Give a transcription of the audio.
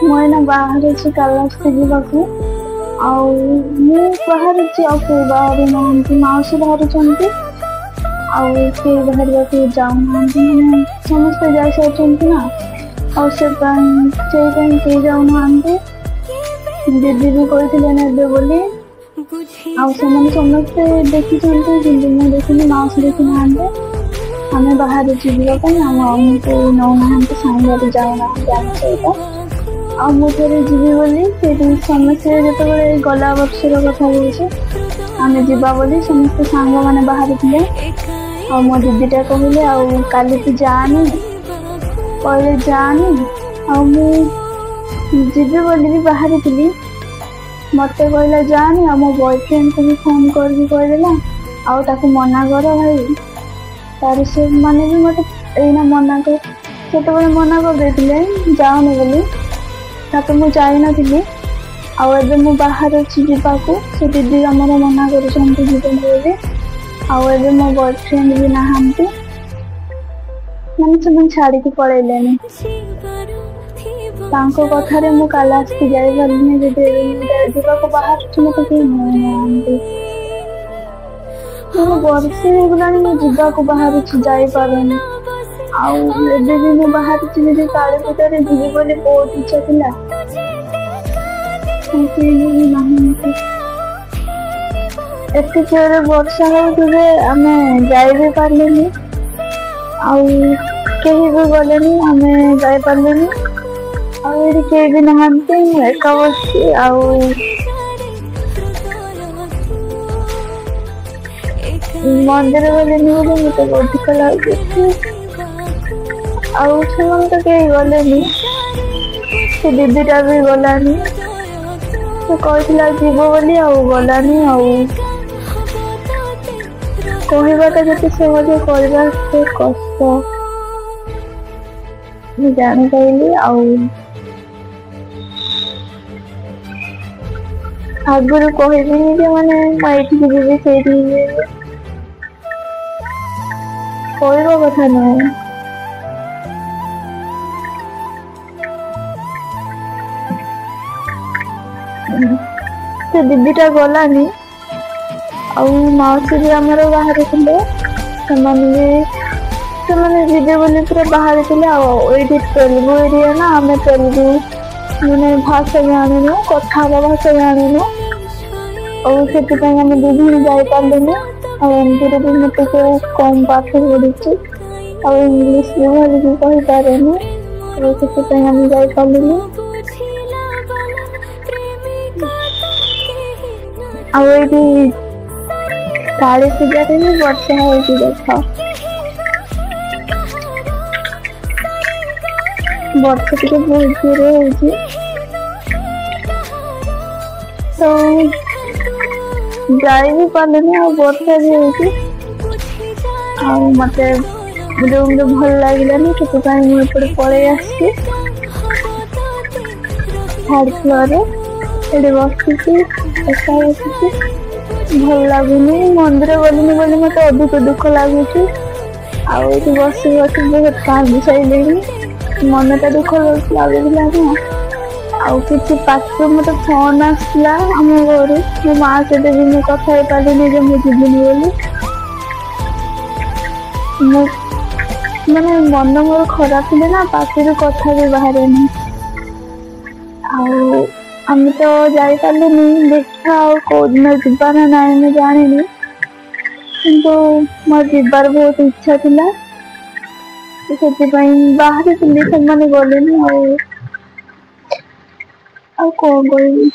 ମୁଁ ଏଇନା ବାହାରୁଛି କାଲାସ୍ତି ଯିବାକୁ। ଆଉ ମୁଁ ବାହାରୁଛି ଆଉ କେହି ବାହାରୁ ନାହାନ୍ତି, ମାଉସୀ ବାହାରୁଛନ୍ତି ଆଉ କେହି ବାହାରିବାକୁ ଯାଉନାହାନ୍ତି, ମାନେ ସମସ୍ତେ ଯାଇସାରିଛନ୍ତି ନା। ଆଉ ସେଇପାଇଁ କେହି ଯାଉନାହାନ୍ତି। ଦିଦି ବି କହିଥିଲେ ନେବେ ବୋଲି, ଆଉ ସେମାନେ ସମସ୍ତେ ଦେଖିଛନ୍ତି କିନ୍ତୁ ମୁଁ ଦେଖିନି, ମାଉସୀ ଦେଖିନାହାନ୍ତି। ଆମେ ବାହାରୁଛୁ ଯିବା ପାଇଁ, ଆମକୁ ନେଉନାହାନ୍ତି, ସାଙ୍ଗରେ ଯାଉନାହାନ୍ତି ଆମ ସହିତ। ଆଉ ମୁଁ ଥରେ ଯିବି ବୋଲି ସେଇଠି ସମସ୍ତେ ଯେତେବେଳେ ଗଲା ବର୍ଷର କଥା କହୁଛି, ଆମେ ଯିବା ବୋଲି ସମସ୍ତେ ସାଙ୍ଗମାନେ ବାହାରିଥିଲେ। ଆଉ ମୋ ଦିଦିଟା କହିଲେ ଆଉ କାଲି ତୁ ଯାଆନି, କହିଲେ ଯାଆନି। ଆଉ ମୁଁ ଯିବି ବୋଲି ବି ବାହାରିଥିଲି, ମତେ କହିଲା ଯାଆନି, ଆଉ ମୋ ବୟଫ୍ରେଣ୍ଡକୁ ବି ଫୋନ କରିକି କହିଦେଲା ଆଉ ତାକୁ ମନା କର ଭାଇ। ତାର ସେମାନେ ବି ମତେ ଏଇନା ସେତେବେଳେ ମନା କରିଦେଇଥିଲେ ଯାଉନି ବୋଲି, ତାପରେ ମୁଁ ଯାଇନଥିଲି। ଆଉ ଏବେ ମୁଁ ବାହାରୁଛି ଯିବାକୁ, ସେ ଦିଦି ଆମର ମନା କରୁଛନ୍ତି ଯିବେନି ବୋଲି। ଆଉ ଏବେ ମୋ ବୟଫ୍ରେଣ୍ଡ ବି ନାହାନ୍ତି, ମାନେ ସେମାନେ ଛାଡିକି ପଳେଇଲେଣି। ତାଙ୍କ କଥାରେ ମୁଁ କାଲାସ୍ତି ଯାଇପାରିଲିନି। ଯଦି ଏବେ ମୁଁ ଯିବାକୁ ବାହାରୁଛି ମତେ କେହି ନେଉନାହାନ୍ତି। ମାନେ ବର୍ଷେ ହେଇଗଲାଣି ମୁଁ ଯିବାକୁ ବାହାରୁଛି, ଯାଇପାରୁନି। ଆଉ ଏବେ ବି ମୁଁ ବାହାରୁଛି ଯଦି କାଳୀ ପୂଜାରେ ଯିବି ବୋଲି ବହୁତ ଇଚ୍ଛା ଥିଲା, ନାହାନ୍ତି। ଏତେ ଜୋରେ ବର୍ଷା ହଉଛି ଯେ ଆମେ ଯାଇ ବି ପାରିଲୁନି, ଆଉ କେହି ବି ଗଲେନି, ଆମେ ଯାଇପାରିଲୁନି। ଆଉ ଏଠି କେହି ବି ନାହାନ୍ତି, ମୁଁ ଏକା ବସିଛି। ଆଉ ମନ୍ଦିର ଗଲେନି ବୋଲି ମତେ ଅଧିକ ଲାଗୁଛି। ଆଉ ସେମାନେ ତ କେହି ଗଲେନି, ସେ ଦିଦିଟା ବି ଗଲାନି। ସେ କହିଥିଲା ଯିବ ବୋଲି ଆଉ ଗଲାନି। ଆଉ କହିବାଟା ଯେତେ ସହଜ, କରିବା ସେ କଷ୍ଟ, ମୁଁ ଜାଣିପାରିଲି। ଆଉ ଆଗରୁ କହିବିନି ଯେ ମାନେ ମୁଁ ଏଇଠିକି ଯିବି ସେଇଠିକି ଯିବି, କହିବା କଥା ନୁହେଁ। ସେ ଦିଦିଟା ଗଲାନି। ଆଉ ମାଉସୀ ବି ଆମର ବାହାରିଥିଲେ, ସେମାନେ ଯିବେ ବୋଲି ପୁରା ବାହାରିଥିଲେ। ଆଉ ଏଇଠି ତେଲୁଗୁ ଏରିଆ ନା, ଆମେ ତେଲୁଗୁ ମାନେ ଭାଷା ଜାଣିନୁ, କଥା ହବା ଭାଷା ଜାଣିନୁ। ଆଉ ସେଥିପାଇଁ ଆମେ ଦି ଜଣ ଯାଇପାରିଲୁନି। ଆଉ ଏମିତିରେ ବି ମୁଁ ଟିକେ କମ୍ ପାଠ ପଢିଛି, ଆଉ ଇଂଲିଶ ବି ଭଲକି କହିପାରେନି, ଆଉ ସେଥିପାଇଁ ଆମେ ଯାଇପାରିଲୁନି। ଆଉ ଏଇଠି କାଳୀ ପୂଜାରେ ବି ବର୍ଷା ହଉଛି ଦେଖ, ବର୍ଷା ଟିକେ ବହୁତ ଜୋରେ ହଉଛି। ତ ଯାଇ ବି ପାରିଲୁନି, ଆଉ ବର୍ଷା ବି ହଉଛି। ଆଉ ମତେ ରୁମରେ ଭଲ ଲାଗିଲାନି, ସେଥିପାଇଁ ମୁଁ ଏପଟେ ପଳେଇ ଆସିଛି ଥାର୍ଡ ଫ୍ଲୋରରେ। ଏଠି ବସିଛି, ଏକା ବସିଛି, ଭଲ ଲାଗୁନି। ମନ୍ଦିର ଗଲିନି ବୋଲି ମତେ ଅଧିକ ଦୁଃଖ ଲାଗୁଛି। ଆଉ ଏଠି ବସି ବସି ବହୁତ କାନ୍ଦି ସାରିଲେଣି, ମନଟା ଦୁଃଖ ଲାଗୁଥିଲା ନା। ଆଉ କିଛି ପାଖରୁ ମତେ ଫୋନ ଆସିଥିଲା ଆମ ଘରୁ, ମୋ ମା ସହିତ ବି ମୁଁ କଥା ହେଇପାରିଲିନି ଯେ ମୁଁ ଯିବିନି ବୋଲି। ମାନେ ମନ ମୋର ଖରାପ ଥିଲେ ନା, ପାଟିରୁ କଥା ବି ବାହାରେନି। ଆଉ ଆମେ ତ ଯାଇପାରିଲୁନି, ଦେଖିବା ଆଉ କୋଉଦିନ ଯିବା ନା ନାଇଁ ମୁଁ ଜାଣିନି, କିନ୍ତୁ ମୋର ଯିବାର ବହୁତ ଇଚ୍ଛା ଥିଲା, ସେଥିପାଇଁ ବାହାରିଥିଲି। ସେମାନେ ଗଲେନି, ଆଉ କଣ କହିବି।